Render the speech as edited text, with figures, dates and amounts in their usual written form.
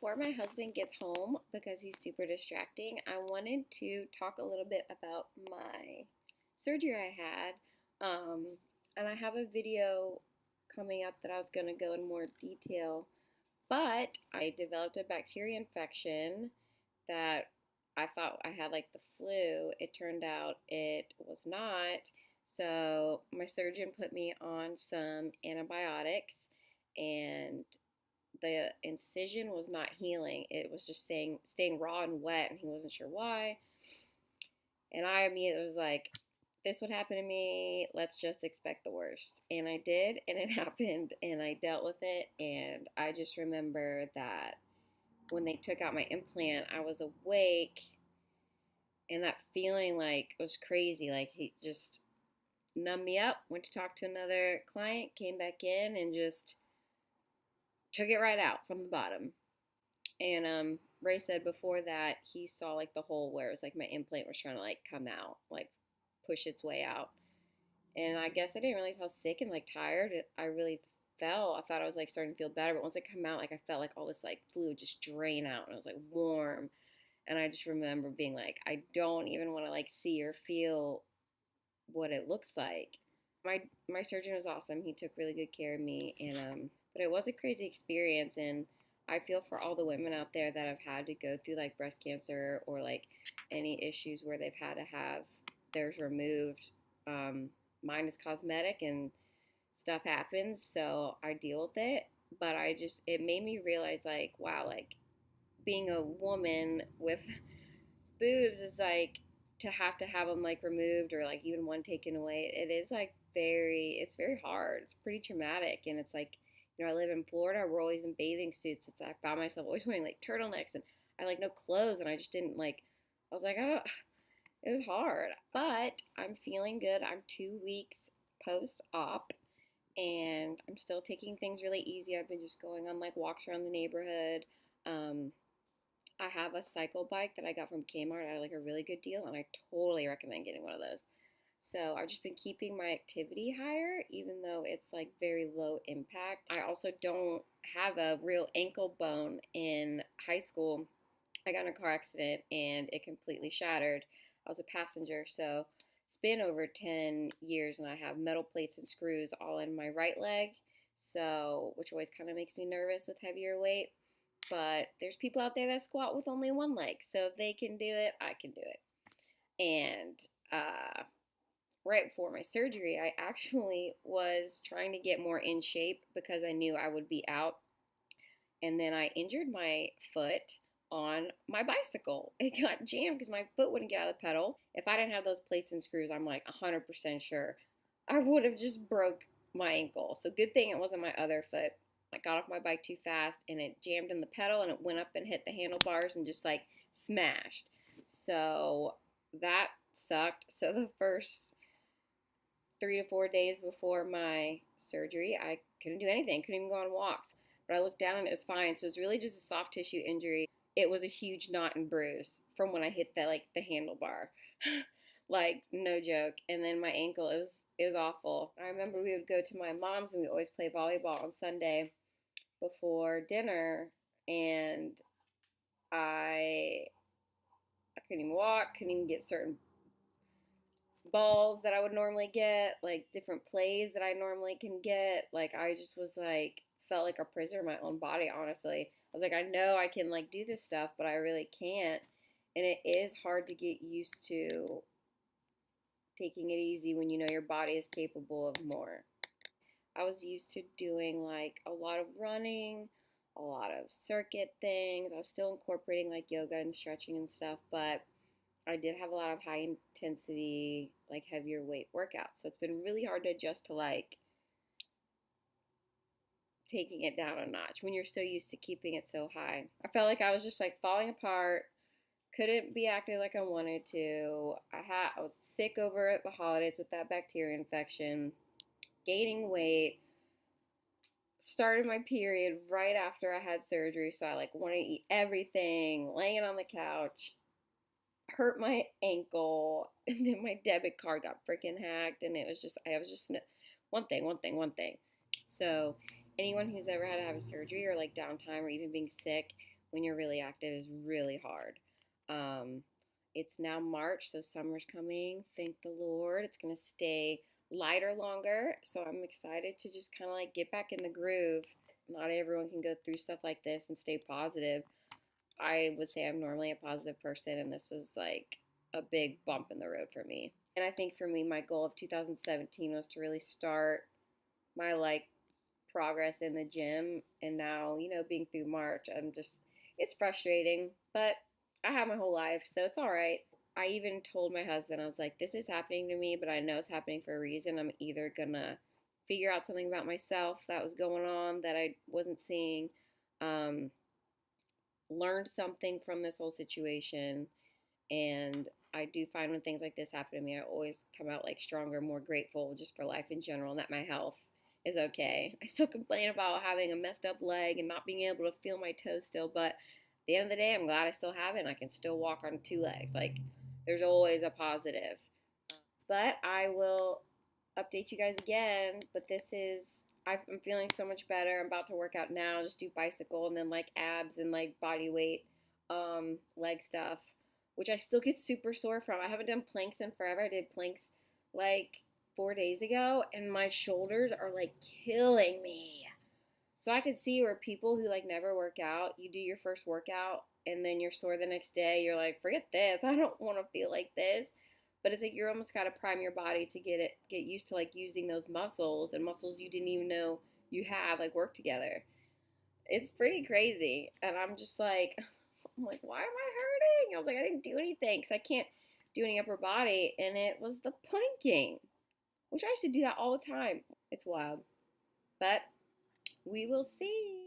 before my husband gets home, because he's super distracting, I wanted to talk a little bit about my surgery I had. And I have a video coming up that I was going to go in more detail, but I developed a bacteria infection that I thought I had like the flu. It turned out it was not. So my surgeon put me on some antibiotics, and the incision was not healing. It was just staying raw and wet, and he wasn't sure why. And I immediately was like, this would happen to me. Let's just expect the worst. And I did, and it happened, and I dealt with it. And I just remember that when they took out my implant, I was awake, and that feeling like was crazy. Like he just numbed me up, went to talk to another client, came back in, and just took it right out from the bottom. And Ray said before that he saw like the hole where it was like my implant was trying to like come out, like push its way out. And I guess I didn't realize how sick and like tired I really felt. I thought I was like starting to feel better, but once it came out, like I felt like all this like fluid just drain out, and it was like warm. And I just remember being like, I don't even want to like see or feel what it looks like. My surgeon was awesome. He took really good care of me, and but it was a crazy experience, and I feel for all the women out there that have had to go through like breast cancer or like any issues where they've had to have theirs removed. Mine is cosmetic and stuff happens, so I deal with it. But it made me realize like, wow, like being a woman with boobs is like to have them like removed or like even one taken away. It is like it's very hard. It's pretty traumatic, and it's like, I live in Florida. We're always in bathing suits. I found myself always wearing like turtlenecks, and I like no clothes, and I just didn't like. I was like, I don't. It was hard, but I'm feeling good. I'm 2 weeks post-op, and I'm still taking things really easy. I've been just going on like walks around the neighborhood. I have a cycle bike that I got from Kmart at like a really good deal, and I totally recommend getting one of those. So I've just been keeping my activity higher, even though it's like very low impact. I also don't have a real ankle bone. In high school, I got in a car accident and it completely shattered. I was a passenger, so it's been over 10 years, and I have metal plates and screws all in my right leg, so which always kind of makes me nervous with heavier weight. But there's people out there that squat with only one leg, so if they can do it, I can do it. And right before my surgery, I actually was trying to get more in shape because I knew I would be out. And then I injured my foot on my bicycle. It got jammed because my foot wouldn't get out of the pedal. If I didn't have those plates and screws, I'm like 100% sure I would have just broke my ankle. So good thing it wasn't my other foot. I got off my bike too fast, and it jammed in the pedal, and it went up and hit the handlebars and just like smashed. So that sucked. So the first 3 to 4 days before my surgery, I couldn't do anything, couldn't even go on walks. But I looked down and it was fine. So it was really just a soft tissue injury. It was a huge knot and bruise from when I hit the handlebar. Like, no joke. And then my ankle, it was awful. I remember we would go to my mom's, and we always play volleyball on Sunday before dinner, and I couldn't even walk, couldn't even get certain balls that I would normally get, like different plays that I normally can get. Like I just was like, felt like a prisoner in my own body, honestly. I was like, I know I can like do this stuff, but I really can't. And it is hard to get used to taking it easy when you know your body is capable of more. I was used to doing like a lot of running, a lot of circuit things. I was still incorporating like yoga and stretching and stuff, but I did have a lot of high intensity, like heavier weight workouts. So it's been really hard to adjust to like taking it down a notch when you're so used to keeping it so high. I felt like I was just like falling apart, couldn't be active like I wanted to. I was sick over the holidays with that bacteria infection, gaining weight, started my period right after I had surgery, so I like wanted to eat everything, laying on the couch, hurt my ankle, and then my debit card got freaking hacked, and I was just one thing. So anyone who's ever had to have a surgery or like downtime or even being sick, when you're really active is really hard. It's now March, so summer's coming. Thank the Lord. It's going to stay lighter longer, so I'm excited to just kind of like get back in the groove. Not everyone can go through stuff like this and stay positive. I would say I'm normally a positive person, and this was like a big bump in the road for me. And I think for me, my goal of 2017 was to really start my like progress in the gym. And now, being through March, it's frustrating, but I have my whole life, so it's all right. I even told my husband, I was like, this is happening to me, but I know it's happening for a reason. I'm either gonna figure out something about myself that was going on that I wasn't seeing, um, learn something from this whole situation. And I do find when things like this happen to me, I always come out like stronger, more grateful just for life in general, and that my health is okay. I still complain about having a messed up leg and not being able to feel my toes still, but at the end of the day, I'm glad I still have it and I can still walk on two legs. Like, there's always a positive. But I will update you guys again. But I'm feeling so much better. I'm about to work out now, just do bicycle and then like abs and like body weight, leg stuff, which I still get super sore from. I haven't done planks in forever. I did planks like 4 days ago, and my shoulders are like killing me. So I could see where people who like never work out, you do your first workout and then you're sore the next day. You're like, forget this. I don't want to feel like this. But it's like you're almost got to prime your body to get used to like using those muscles, and muscles you didn't even know you have like work together. It's pretty crazy. And I'm just like, I'm like, why am I hurting? I was like, I didn't do anything because I can't do any upper body. And it was the planking, which I used to do that all the time. It's wild. But we will see.